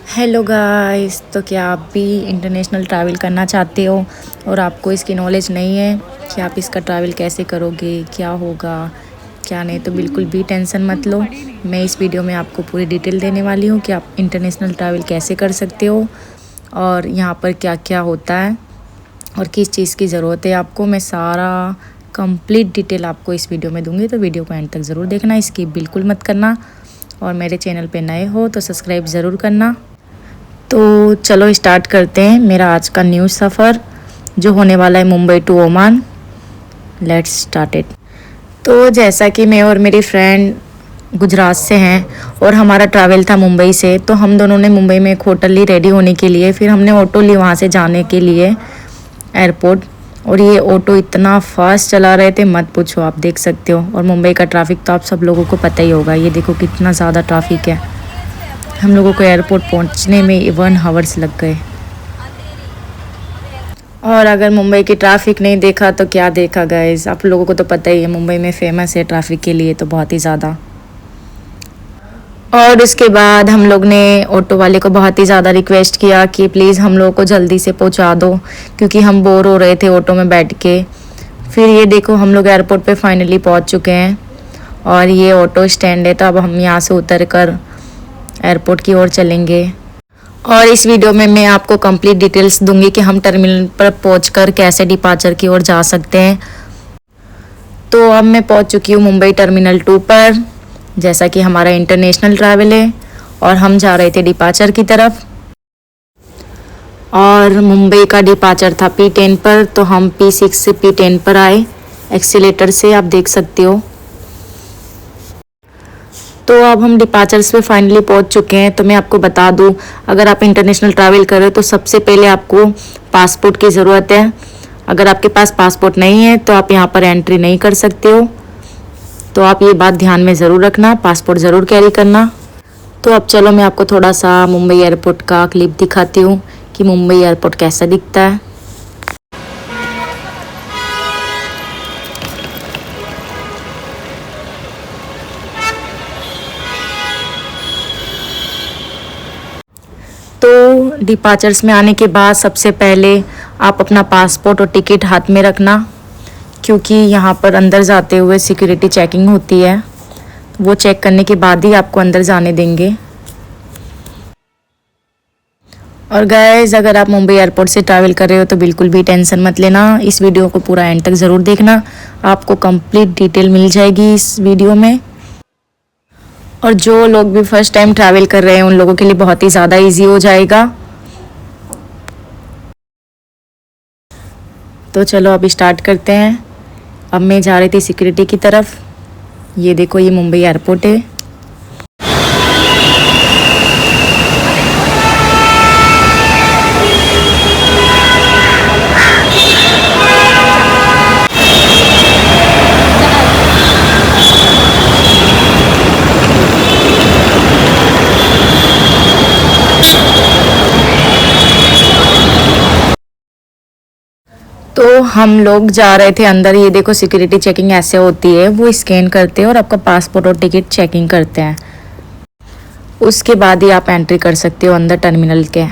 Hello guys, तो क्या आप भी इंटरनेशनल ट्रैवल करना चाहते हो और आपको इसकी नॉलेज नहीं है कि आप इसका ट्रैवल कैसे करोगे, क्या होगा क्या नहीं, तो बिल्कुल भी टेंशन मत लो। मैं इस वीडियो में आपको पूरी डिटेल देने वाली हूँ कि आप इंटरनेशनल ट्रैवल कैसे कर सकते हो और यहाँ पर क्या क्या होता है और किस चीज़ की ज़रूरत है आपको। मैं सारा कंप्लीट डिटेल आपको इस वीडियो में दूंगी, तो वीडियो को एंड तक ज़रूर देखना, स्किप बिल्कुल मत करना। और मेरे चैनल पे नए हो तो सब्सक्राइब ज़रूर करना। तो चलो स्टार्ट करते हैं मेरा आज का न्यू सफ़र जो होने वाला है Mumbai to Oman. Let's start it. तो जैसा कि मैं और मेरी फ्रेंड गुजरात से हैं और हमारा ट्रैवल था मुंबई से, तो हम दोनों ने मुंबई में एक होटल ली रेडी होने के लिए। फिर हमने ऑटो ली वहाँ से जाने के लिए एयरपोर्ट, और ये ऑटो इतना फास्ट चला रहे थे मत पूछो, आप देख सकते हो। और मुंबई का ट्रैफिक तो आप सब लोगों को पता ही होगा, ये देखो कितना ज़्यादा ट्रैफिक है। हम लोगों को एयरपोर्ट पहुंचने में 1 आवर्स लग गए। और अगर मुंबई की ट्रैफिक नहीं देखा तो क्या देखा गाइस, आप लोगों को तो पता ही है मुंबई में फेमस है ट्रैफिक के लिए, तो बहुत ही ज़्यादा। और उसके बाद हम लोग ने ऑटो वाले को बहुत ही ज़्यादा रिक्वेस्ट किया कि प्लीज़ हम लोगों को जल्दी से पहुंचा दो, क्योंकि हम बोर हो रहे थे ऑटो में बैठ के। फिर ये देखो हम लोग एयरपोर्ट पे फाइनली पहुंच चुके हैं और ये ऑटो स्टैंड है, तो अब हम यहाँ से उतर कर एयरपोर्ट की ओर चलेंगे। और इस वीडियो में मैं आपको कंप्लीट डिटेल्स दूंगी कि हम टर्मिनल पर पहुंचकर कैसे डिपार्चर की ओर जा सकते हैं। तो अब मैं पहुंच चुकी हूँ मुंबई टर्मिनल 2 पर, जैसा कि हमारा इंटरनेशनल ट्रैवल है और हम जा रहे थे डिपार्चर की तरफ। और मुंबई का डिपार्चर था P10 पर, तो हम P6 से P10 पर आए एक्सीलेटर से, आप देख सकते हो। तो अब हम डिपार्चर्स पे फाइनली पहुंच चुके हैं। तो मैं आपको बता दूं, अगर आप इंटरनेशनल ट्रैवल कर रहे हो तो सबसे पहले आपको पासपोर्ट की ज़रूरत है। अगर आपके पास पासपोर्ट नहीं है तो आप यहाँ पर एंट्री नहीं कर सकते हो, तो आप ये बात ध्यान में ज़रूर रखना, पासपोर्ट ज़रूर कैरी करना। तो अब चलो मैं आपको थोड़ा सा मुंबई एयरपोर्ट का क्लिप दिखाती हूँ कि मुंबई एयरपोर्ट कैसा दिखता है। तो डिपार्चर्स में आने के बाद सबसे पहले आप अपना पासपोर्ट और टिकट हाथ में रखना, क्योंकि यहाँ पर अंदर जाते हुए सिक्योरिटी चेकिंग होती है। वो चेक करने के बाद ही आपको अंदर जाने देंगे। और गाइस, अगर आप मुंबई एयरपोर्ट से ट्रैवल कर रहे हो तो बिल्कुल भी टेंशन मत लेना, इस वीडियो को पूरा एंड तक ज़रूर देखना, आपको कंप्लीट डिटेल मिल जाएगी इस वीडियो में। और जो लोग भी फर्स्ट टाइम ट्रैवल कर रहे हैं उन लोगों के लिए बहुत ही ज़्यादा इजी हो जाएगा। तो चलो अब स्टार्ट करते हैं। अब मैं जा रही थी सिक्योरिटी की तरफ। ये देखो ये मुंबई एयरपोर्ट है। तो हम लोग जा रहे थे अंदर। ये देखो सिक्योरिटी चेकिंग ऐसे होती है, वो स्कैन करते हैं और आपका पासपोर्ट और टिकट चेकिंग करते हैं। उसके बाद ही आप एंट्री कर सकते हो अंदर टर्मिनल के।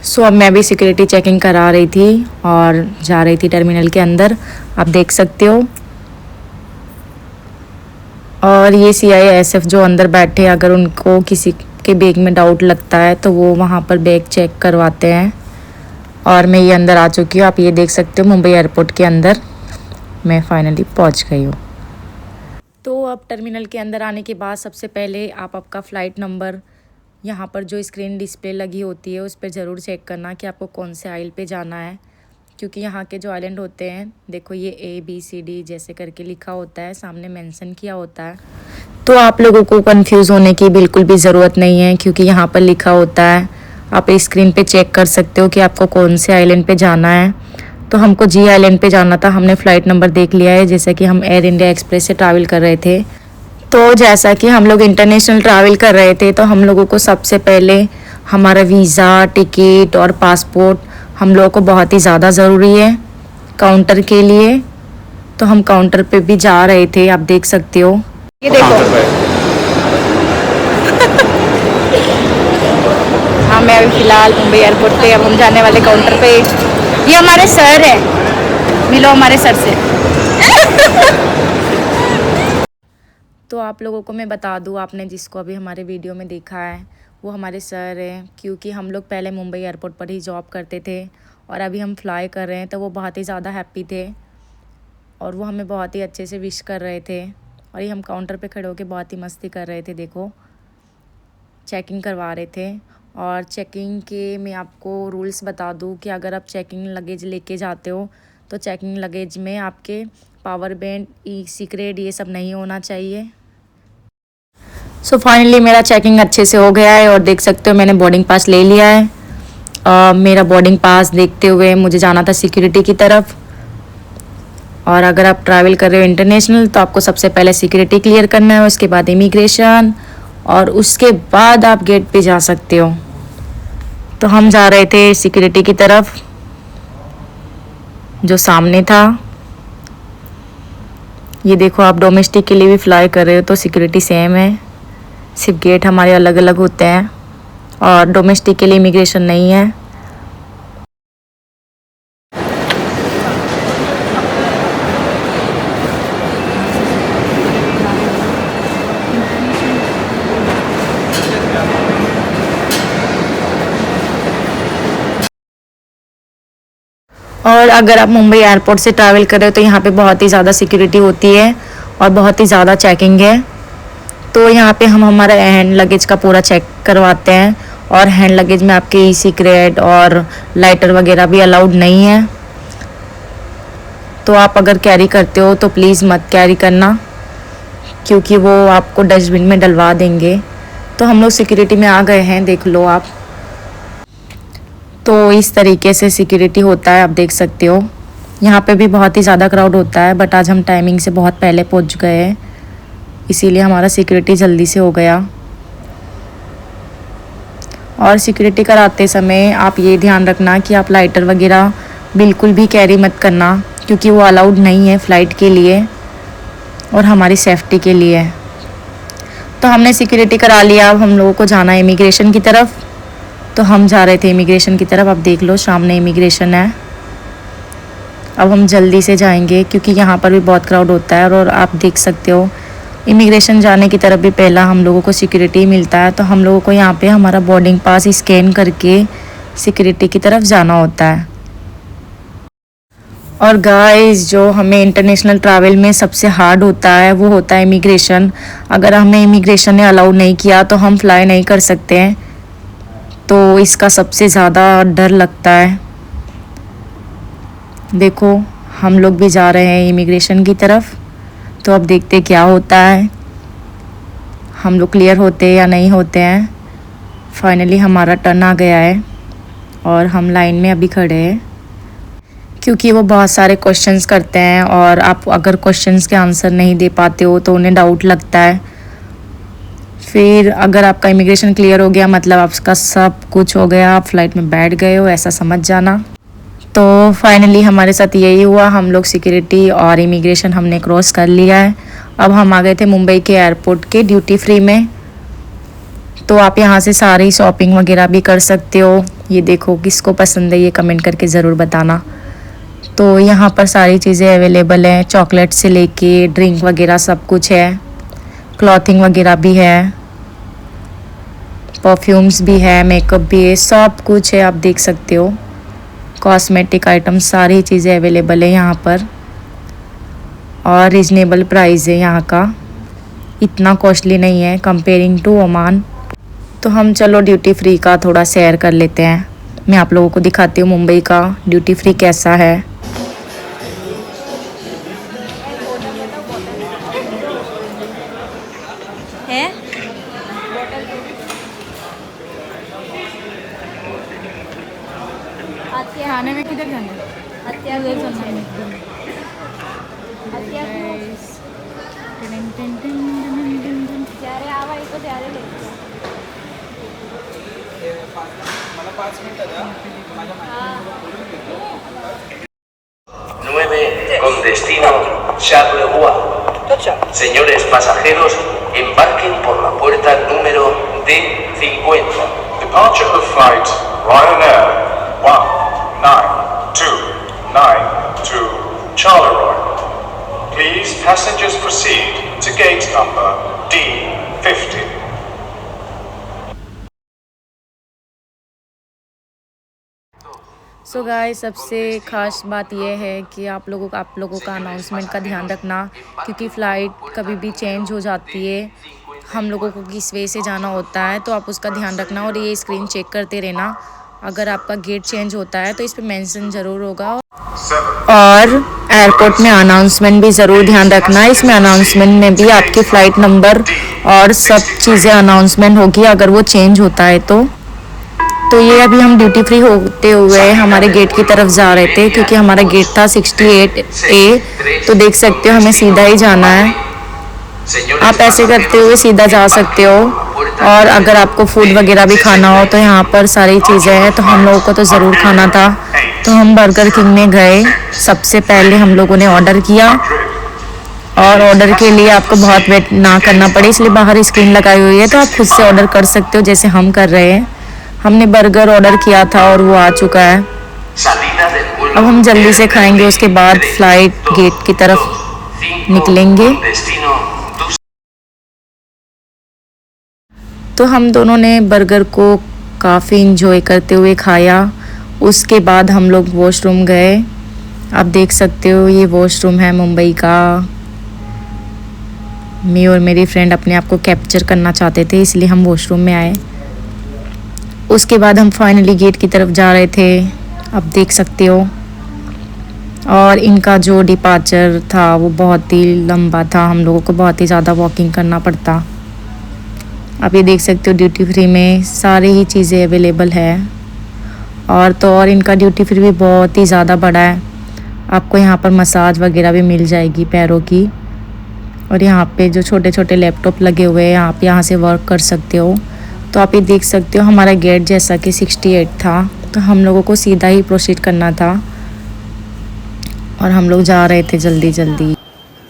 सो अब मैं भी सिक्योरिटी चेकिंग करा रही थी और जा रही थी टर्मिनल के अंदर, आप देख सकते हो। और ये CISF जो अंदर बैठे, अगर उनको किसी के बैग में डाउट लगता है तो वो वहाँ पर बैग चेक करवाते हैं। और मैं ये अंदर आ चुकी हूँ, आप ये देख सकते हो मुंबई एयरपोर्ट के अंदर मैं फाइनली पहुँच गई हूँ। तो अब टर्मिनल के अंदर आने के बाद सबसे पहले आप आपका फ़्लाइट नंबर यहाँ पर जो स्क्रीन डिस्प्ले लगी होती है उस पर ज़रूर चेक करना कि आपको कौन से आइल पे जाना है, क्योंकि यहाँ के जो आइलैंड होते हैं, देखो ये ABCD जैसे करके लिखा होता है, सामने मेंशन किया होता है। तो आप लोगों को कंफ्यूज होने की बिल्कुल भी ज़रूरत नहीं है, क्योंकि यहाँ पर लिखा होता है। आप स्क्रीन पे चेक कर सकते हो कि आपको कौन से आइलैंड पे जाना है। तो हमको G आइलैंड पे जाना था, हमने फ़्लाइट नंबर देख लिया है, जैसे कि हम एयर इंडिया एक्सप्रेस से ट्रैवल कर रहे थे। तो जैसा कि हम लोग इंटरनेशनल ट्रैवल कर रहे थे, तो हम लोगों को सबसे पहले हमारा वीज़ा, टिकट और पासपोर्ट हम लोगों को बहुत ही ज़्यादा ज़रूरी है काउंटर के लिए। तो हम काउंटर पे भी जा रहे थे, आप देख सकते हो। ये देखो हैं अभी फ़िलहाल मुंबई एयरपोर्ट पे। अब हम जाने वाले काउंटर पे। ये हमारे सर है, मिलो हमारे सर से। तो आप लोगों को मैं बता दूँ, आपने जिसको अभी हमारे वीडियो में देखा है वो हमारे सर हैं, क्योंकि हम लोग पहले मुंबई एयरपोर्ट पर ही जॉब करते थे और अभी हम फ्लाई कर रहे हैं। तो वो बहुत ही ज़्यादा हैप्पी थे और वो हमें बहुत ही अच्छे से विश कर रहे थे। और ये हम काउंटर पे खड़े होकर बहुत ही मस्ती कर रहे थे। देखो, चेकिंग करवा रहे थे। और चेकिंग के मैं आपको रूल्स बता दूं कि अगर आप चेकिंग लगेज लेके जाते हो तो चेकिंग लगेज में आपके पावर बैंक, ई सिगरेट, ये सब नहीं होना चाहिए। सो फाइनली मेरा चेकिंग अच्छे से हो गया है और देख सकते हो मैंने बोर्डिंग पास ले लिया है। मेरा बोर्डिंग पास देखते हुए मुझे जाना था सिक्योरिटी की तरफ। और अगर आप ट्रैवल कर रहे हो इंटरनेशनल तो आपको सबसे पहले सिक्योरिटी क्लियर करना है, उसके बाद इमिग्रेशन, और उसके बाद आप गेट पे जा सकते हो। तो हम जा रहे थे सिक्योरिटी की तरफ जो सामने था। ये देखो, आप डोमेस्टिक के लिए भी फ्लाई कर रहे हो तो सिक्योरिटी सेम है, सिर्फ गेट हमारे अलग अलग होते हैं और डोमेस्टिक के लिए इमिग्रेशन नहीं है। और अगर आप मुंबई एयरपोर्ट से ट्रैवल कर रहे हो तो यहाँ पे बहुत ही ज़्यादा सिक्योरिटी होती है और बहुत ही ज़्यादा चेकिंग है। तो यहाँ पे हम हमारा हैंड लगेज का पूरा चेक करवाते हैं और हैंड लगेज में आपके ई सिगरेट और लाइटर वगैरह भी अलाउड नहीं है। तो आप अगर कैरी करते हो तो प्लीज़ मत कैरी करना, क्योंकि वो आपको डस्टबिन में डलवा देंगे। तो हम लोग सिक्योरिटी में आ गए हैं, देख लो आप। तो इस तरीके से सिक्योरिटी होता है, आप देख सकते हो। यहाँ पे भी बहुत ही ज़्यादा क्राउड होता है, बट आज हम टाइमिंग से बहुत पहले पहुँच गए हैं, इसीलिए हमारा सिक्योरिटी जल्दी से हो गया। और सिक्योरिटी कराते समय आप ये ध्यान रखना कि आप लाइटर वगैरह बिल्कुल भी कैरी मत करना, क्योंकि वो अलाउड नहीं है फ़्लाइट के लिए और हमारी सेफ्टी के लिए। तो हमने सिक्योरिटी करा लिया। अब हम लोगों को जाना है इमिग्रेशन की तरफ। तो हम जा रहे थे इमिग्रेशन की तरफ। अब देख लो, सामने इमिग्रेशन है। अब हम जल्दी से जाएंगे क्योंकि यहाँ पर भी बहुत क्राउड होता है। और आप देख सकते हो इमिग्रेशन जाने की तरफ भी पहला हम लोगों को सिक्योरिटी मिलता है। तो हम लोगों को यहाँ पे हमारा बोर्डिंग पास स्कैन करके सिक्योरिटी की तरफ जाना होता है। और गाइस, जो हमें इंटरनेशनल ट्रैवल में सबसे हार्ड होता है वो होता है इमिग्रेशन। अगर हमें इमिग्रेशन ने अलाउ नहीं किया तो हम फ्लाई नहीं कर सकते हैं। तो इसका सबसे ज़्यादा डर लगता है। देखो, हम लोग भी जा रहे हैं इमिग्रेशन की तरफ। तो अब देखते क्या होता है, हम लोग क्लियर होते हैं या नहीं होते हैं। फाइनली हमारा टर्न आ गया है और हम लाइन में अभी खड़े हैं, क्योंकि वो बहुत सारे क्वेश्चंस करते हैं और आप अगर क्वेश्चंस के आंसर नहीं दे पाते हो तो उन्हें डाउट लगता है। फिर अगर आपका इमिग्रेशन क्लियर हो गया मतलब आपका सब कुछ हो गया, आप फ्लाइट में बैठ गए हो, ऐसा समझ जाना। तो फाइनली हमारे साथ यही हुआ, हम लोग सिक्योरिटी और इमिग्रेशन हमने क्रॉस कर लिया है। अब हम आ गए थे मुंबई के एयरपोर्ट के ड्यूटी फ्री में। तो आप यहाँ से सारी शॉपिंग वगैरह भी कर सकते हो। ये देखो, किसको पसंद है ये कमेंट करके ज़रूर बताना। तो यहाँ पर सारी चीज़ें अवेलेबल हैं, चॉकलेट से लेके ड्रिंक वगैरह सब कुछ है, क्लॉथिंग वगैरह भी है, परफ्यूम्स भी है, मेकअप भी है, सब कुछ है, आप देख सकते हो। कॉस्मेटिक आइटम सारी चीज़ें अवेलेबल है यहाँ पर और रिजनेबल प्राइस है यहाँ का, इतना कॉस्टली नहीं है कंपेयरिंग टू ओमान। तो हम चलो ड्यूटी फ्री का थोड़ा शेयर कर लेते हैं। मैं आप लोगों को दिखाती हूँ मुंबई का ड्यूटी फ्री कैसा है। खाने में किधर जाना है? Con destino Charleroi. Señores pasajeros, embarquen por la puerta número D50. departure of flight Ryanair 19292 to Charleroi. Please passengers proceed to gate number D50. So guys, सबसे ख़ास बात यह है कि आप लोगों का अनाउंसमेंट का ध्यान रखना, क्योंकि फ़्लाइट कभी भी चेंज हो जाती है। हम लोगों को किस वे से जाना होता है, तो आप उसका ध्यान रखना और ये स्क्रीन चेक करते रहना। अगर आपका गेट चेंज होता है तो इस पे मेंशन ज़रूर होगा। और एयरपोर्ट में अनाउंसमेंट भी ज़रूर ध्यान रखना। इसमें अनाउंसमेंट में भी आपकी फ़्लाइट नंबर और सब चीज़ें अनाउंसमेंट होगी अगर वो चेंज होता है तो ये अभी हम ड्यूटी फ्री होते हुए हमारे गेट की तरफ जा रहे थे, क्योंकि हमारा गेट था 68A। तो देख सकते हो हमें सीधा ही जाना है। आप ऐसे करते हुए सीधा जा सकते हो। और अगर आपको फूड वगैरह भी खाना हो तो यहाँ पर सारी चीज़ें हैं। तो हम लोगों को तो ज़रूर खाना था, तो हम बर्गर किंग में गए। सबसे पहले हम लोगों ने ऑर्डर किया, और ऑर्डर के लिए आपको बहुत वेट ना करना पड़े, इसलिए बाहर स्क्रीन लगाई हुई है, तो आप खुद से ऑर्डर कर सकते हो जैसे हम कर रहे हैं। हमने बर्गर ऑर्डर किया था और वो आ चुका है। अब हम जल्दी से खाएंगे, उसके बाद फ्लाइट गेट की तरफ निकलेंगे। तो हम दोनों ने बर्गर को काफ़ी इंजॉय करते हुए खाया। उसके बाद हम लोग वॉशरूम गए। आप देख सकते हो ये वॉशरूम है मुंबई का। मैं और मेरी फ्रेंड अपने आप को कैप्चर करना चाहते थे, इसलिए हम वॉशरूम में आए। उसके बाद हम फाइनली गेट की तरफ जा रहे थे, आप देख सकते हो। और इनका जो डिपार्चर था वो बहुत ही लंबा था, हम लोगों को बहुत ही ज़्यादा वॉकिंग करना पड़ता। आप ये देख सकते हो ड्यूटी फ्री में सारी ही चीज़ें अवेलेबल है। और तो और इनका ड्यूटी फ्री भी बहुत ही ज़्यादा बड़ा है। आपको यहाँ पर मसाज वगैरह भी मिल जाएगी पैरों की। और यहाँ पे जो छोटे छोटे लैपटॉप लगे हुए हैं, आप यहाँ से वर्क कर सकते हो। तो आप ये देख सकते हो हमारा गेट जैसा कि 68 था, तो हम लोगों को सीधा ही प्रोसीड करना था और हम लोग जा रहे थे जल्दी जल्दी।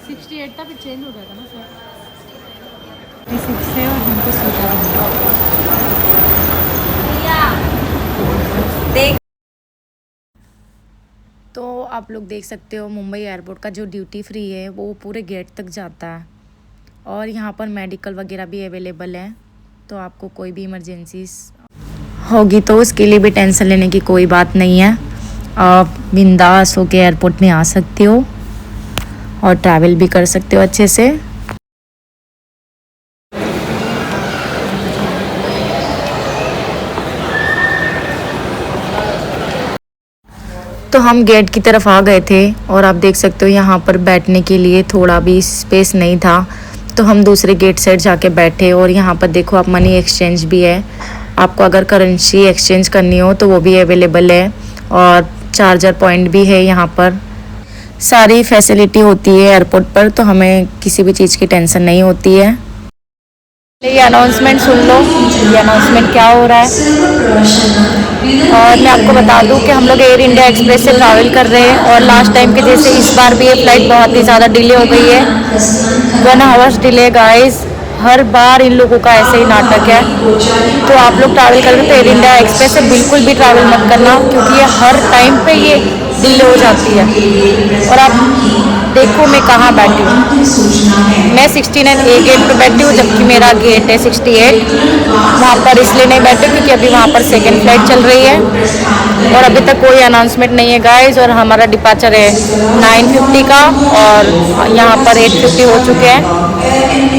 68 था, फिर चेंज हो गया था ना सर, 36 से, और हमको सीधा देख। तो आप लोग देख सकते हो मुंबई एयरपोर्ट का जो ड्यूटी फ्री है वो पूरे गेट तक जाता है। और यहाँ पर मेडिकल वगैरह भी अवेलेबल है, तो आपको कोई भी इमरजेंसी होगी तो उसके लिए भी टेंशन लेने की कोई बात नहीं है। आप बिंदास होके एयरपोर्ट में आ सकते हो और ट्रैवल भी कर सकते हो अच्छे से। तो हम गेट की तरफ आ गए थे और आप देख सकते हो यहाँ पर बैठने के लिए थोड़ा भी स्पेस नहीं था, तो हम दूसरे गेट साइड जाके बैठे। और यहाँ पर देखो आप मनी एक्सचेंज भी है, आपको अगर करेंसी एक्सचेंज करनी हो तो वो भी अवेलेबल है। और चार्जर पॉइंट भी है यहाँ पर। सारी फैसिलिटी होती है एयरपोर्ट पर, तो हमें किसी भी चीज़ की टेंशन नहीं होती है। ये अनाउंसमेंट सुन लो, ये अनाउंसमेंट क्या हो रहा है। और मैं आपको बता दूं कि हम लोग एयर इंडिया एक्सप्रेस से ट्रैवल कर रहे हैं, और लास्ट टाइम के जैसे इस बार भी ये फ़्लाइट बहुत ही ज़्यादा डिले हो गई है। 1 आवर्स डिले गाइस। हर बार इन लोगों का ऐसे ही नाटक है। तो आप लोग ट्रैवल करेंगे तो एयर इंडिया एक्सप्रेस से बिल्कुल भी ट्रैवल मत करना, क्योंकि ये हर टाइम पे ये डिले हो जाती है। और आप देखो मैं कहाँ बैठी हूँ, मैं 69A गेट पे बैठी हूँ, जबकि मेरा गेट है 68। वहाँ पर इसलिए नहीं बैठे क्योंकि अभी वहाँ पर सेकंड फ्लाइट चल रही है और अभी तक कोई अनाउंसमेंट नहीं है गाइस। और हमारा डिपार्चर है 9:50 का और यहाँ पर 8:50 हो चुके हैं,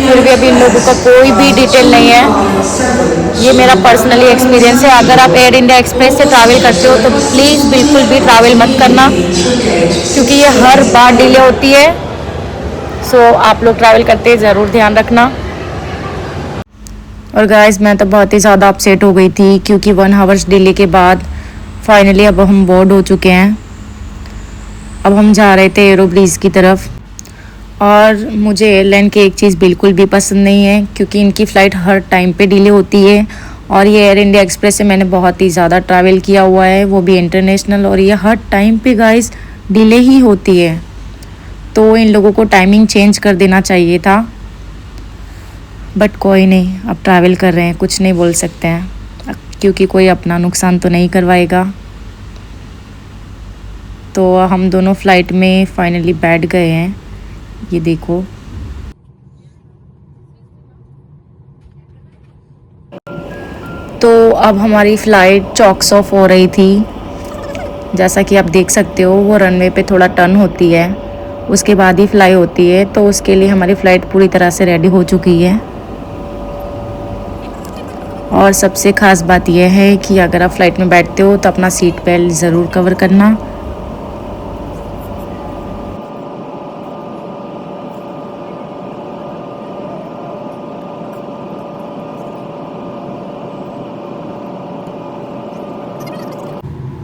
फिर भी अभी इन लोगों का कोई भी डिटेल नहीं है। ये मेरा पर्सनली एक्सपीरियंस है। अगर आप एयर इंडिया एक्सप्रेस से ट्रैवल करते हो तो प्लीज़ बिल्कुल भी ट्रैवल मत करना, क्योंकि ये हर बार डिले होती है। सो आप लोग ट्रैवल करते हैं ज़रूर ध्यान रखना। और गाइस मैं तो बहुत ही ज़्यादा अपसेट हो गई थी, क्योंकि 1 आवर्स डिले के बाद फाइनली अब हम बोर्ड हो चुके हैं। अब हम जा रहे थे एरो ब्रिज की तरफ। और मुझे एयरलाइन की एक चीज़ बिल्कुल भी पसंद नहीं है, क्योंकि इनकी फ़्लाइट हर टाइम पे डिले होती है। और ये एयर इंडिया एक्सप्रेस से मैंने बहुत ही ज़्यादा ट्रैवल किया हुआ है, वो भी इंटरनेशनल, और ये हर टाइम पे गाइस डिले ही होती है। तो इन लोगों को टाइमिंग चेंज कर देना चाहिए था, बट कोई नहीं, अब ट्रैवल कर रहे हैं, कुछ नहीं बोल सकते हैं। क्योंकि कोई अपना नुकसान तो नहीं करवाएगा। तो हम दोनों फ़्लाइट में फाइनली बैठ गए हैं, ये देखो। तो अब हमारी फ़्लाइट चॉक्स ऑफ हो रही थी। जैसा कि आप देख सकते हो वो रनवे पे थोड़ा टर्न होती है, उसके बाद ही फ्लाई होती है। तो उसके लिए हमारी फ़्लाइट पूरी तरह से रेडी हो चुकी है। और सबसे ख़ास बात यह है कि अगर आप फ़्लाइट में बैठते हो तो अपना सीट बेल्ट ज़रूर कवर करना।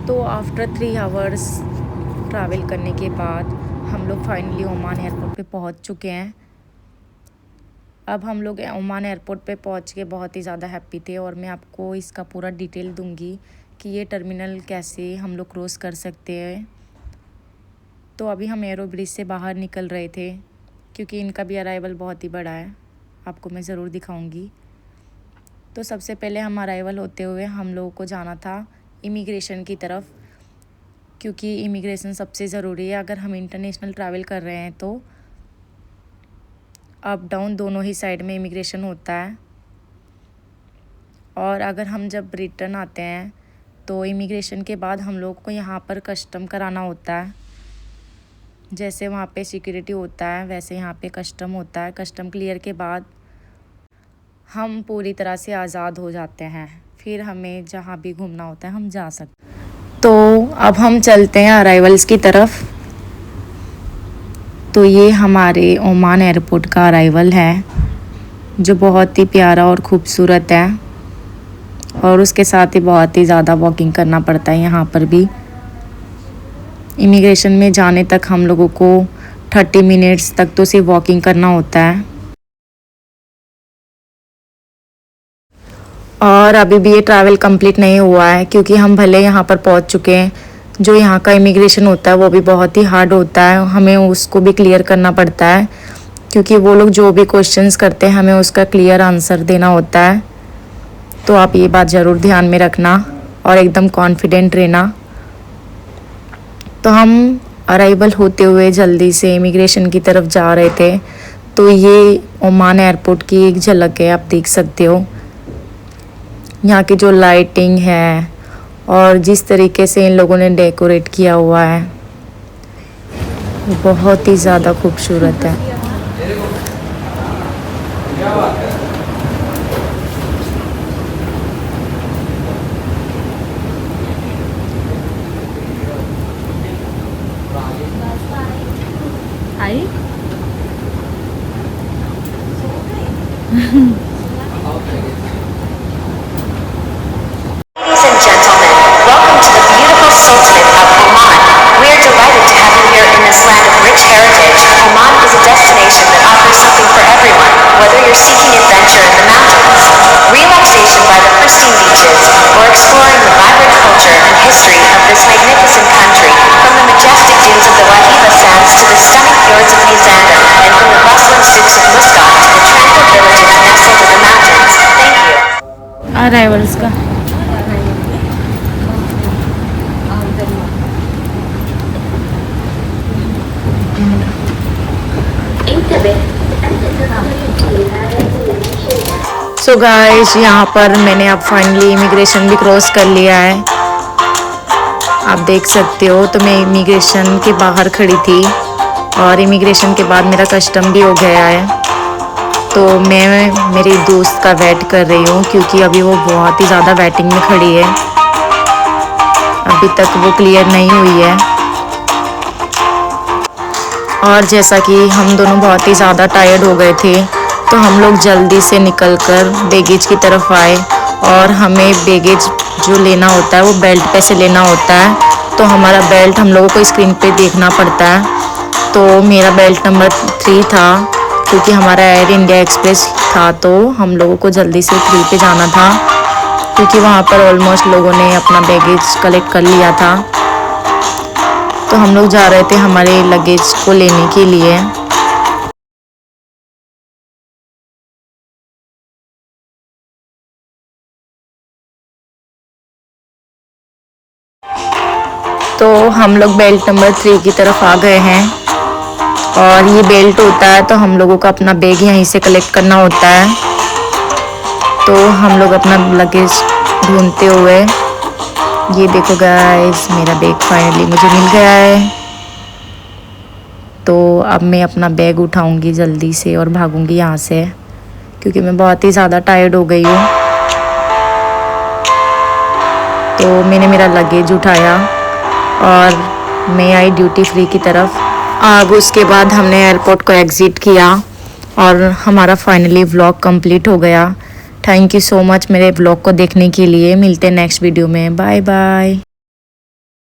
तो आफ्टर 3 आवर्स ट्रैवल करने के बाद हम लोग फाइनली ओमान एयरपोर्ट पे पहुंच चुके हैं। अब हम लोग ओमान एयरपोर्ट पे पहुंच के बहुत ही ज़्यादा हैप्पी थे और मैं आपको इसका पूरा डिटेल दूंगी कि ये टर्मिनल कैसे हम लोग क्रॉस कर सकते हैं। तो अभी हम एरो ब्रिज से बाहर निकल रहे थे, क्योंकि इनका भी अराइवल बहुत ही बड़ा है, आपको मैं ज़रूर दिखाऊंगी। तो सबसे पहले हम अराइवल होते हुए हम लोगों को जाना था इमिग्रेशन की तरफ, क्योंकि इमिग्रेशन सबसे ज़रूरी है अगर हम इंटरनेशनल ट्रैवल कर रहे हैं। तो अप डाउन दोनों ही साइड में इमिग्रेशन होता है। और अगर हम जब रिटर्न आते हैं तो इमिग्रेशन के बाद हम लोग को यहाँ पर कस्टम कराना होता है। जैसे वहाँ पे सिक्योरिटी होता है वैसे यहाँ पे कस्टम होता है। कस्टम क्लियर के बाद हम पूरी तरह से आज़ाद हो जाते हैं, फिर हमें जहाँ भी घूमना होता है हम जा सकते हैं। तो अब हम चलते हैं अराइवल्स की तरफ। तो ये हमारे ओमान एयरपोर्ट का अराइवल है, जो बहुत ही प्यारा और ख़ूबसूरत है। और उसके साथ ही बहुत ही ज़्यादा वॉकिंग करना पड़ता है यहाँ पर भी। इमिग्रेशन में जाने तक हम लोगों को 30 मिनट्स तक तो सिर्फ वॉकिंग करना होता है। और अभी भी ये ट्रैवल कंप्लीट नहीं हुआ है, क्योंकि हम भले यहाँ पर पहुँच चुके हैं। जो यहाँ का इमिग्रेशन होता है वो भी बहुत ही हार्ड होता है, हमें उसको भी क्लियर करना पड़ता है, क्योंकि वो लोग जो भी क्वेश्चंस करते हैं हमें उसका क्लियर आंसर देना होता है। तो आप ये बात ज़रूर ध्यान में रखना और एकदम कॉन्फिडेंट रहना। तो हम अराइवल होते हुए जल्दी से इमिग्रेशन की तरफ जा रहे थे। तो ये ओमान एयरपोर्ट की एक झलक है, आप देख सकते हो। यहाँ की जो लाइटिंग है और जिस तरीके से इन लोगों ने डेकोरेट किया हुआ है वो बहुत ही ज़्यादा खूबसूरत है। आई Ladies and gentlemen, welcome to the beautiful Sultanate of Oman. We are delighted to have you here in this land of rich heritage. Oman is a destination that offers something for everyone, whether you're seeking adventure in the mountains, relaxation by the pristine beaches, or exploring the vibrant culture and history of this magnificent country. From the majestic dunes of the Wahiba Sands to the stunning fjords of New Zander, and from the bustling souks of Muscat to the tranquil villages nestled in the mountains. Thank you. Arrivals का so guys, यहाँ पर मैंने अब finally immigration भी cross कर लिया है, आप देख सकते हो। तो मैं इमिग्रेशन के बाहर खड़ी थी और इमिग्रेशन के बाद मेरा कस्टम भी हो गया है। तो मैं मेरी दोस्त का वेट कर रही हूँ, क्योंकि अभी वो बहुत ही ज़्यादा वेटिंग में खड़ी है, अभी तक वो क्लियर नहीं हुई है। और जैसा कि हम दोनों बहुत ही ज़्यादा टायर्ड हो गए थे, तो हम लोग जल्दी से निकलकर बैगेज की तरफ आए। और हमें बैगेज जो लेना होता है वो बेल्ट पे से लेना होता है। तो हमारा बेल्ट हम लोगों को स्क्रीन पे देखना पड़ता है। तो मेरा बेल्ट नंबर 3 था, क्योंकि हमारा एयर इंडिया एक्सप्रेस था। तो हम लोगों को जल्दी से 3 पे जाना था, क्योंकि वहाँ पर ऑलमोस्ट लोगों ने अपना बैगेज कलेक्ट कर लिया था। तो हम लोग जा रहे थे हमारे लगेज को लेने के लिए। तो हम लोग बेल्ट नंबर 3 की तरफ आ गए हैं और ये बेल्ट होता है तो हम लोगों को अपना बैग यहीं से कलेक्ट करना होता है। तो हम लोग अपना लगेज ढूंढते हुए, ये देखो गाइस मेरा बैग फाइनली मुझे मिल गया है। तो अब मैं अपना बैग उठाऊंगी जल्दी से और भागूंगी यहाँ से, क्योंकि मैं बहुत ही ज़्यादा टायर्ड हो गई हूँ। तो मैंने मेरा लगेज उठाया और मैं आई ड्यूटी फ्री की तरफ। अब उसके बाद हमने एयरपोर्ट को एग्ज़िट किया और हमारा फाइनली व्लॉग कंप्लीट हो गया। थैंक यू सो मच मेरे व्लॉग को देखने के लिए। मिलते हैं नेक्स्ट वीडियो में। Bye bye.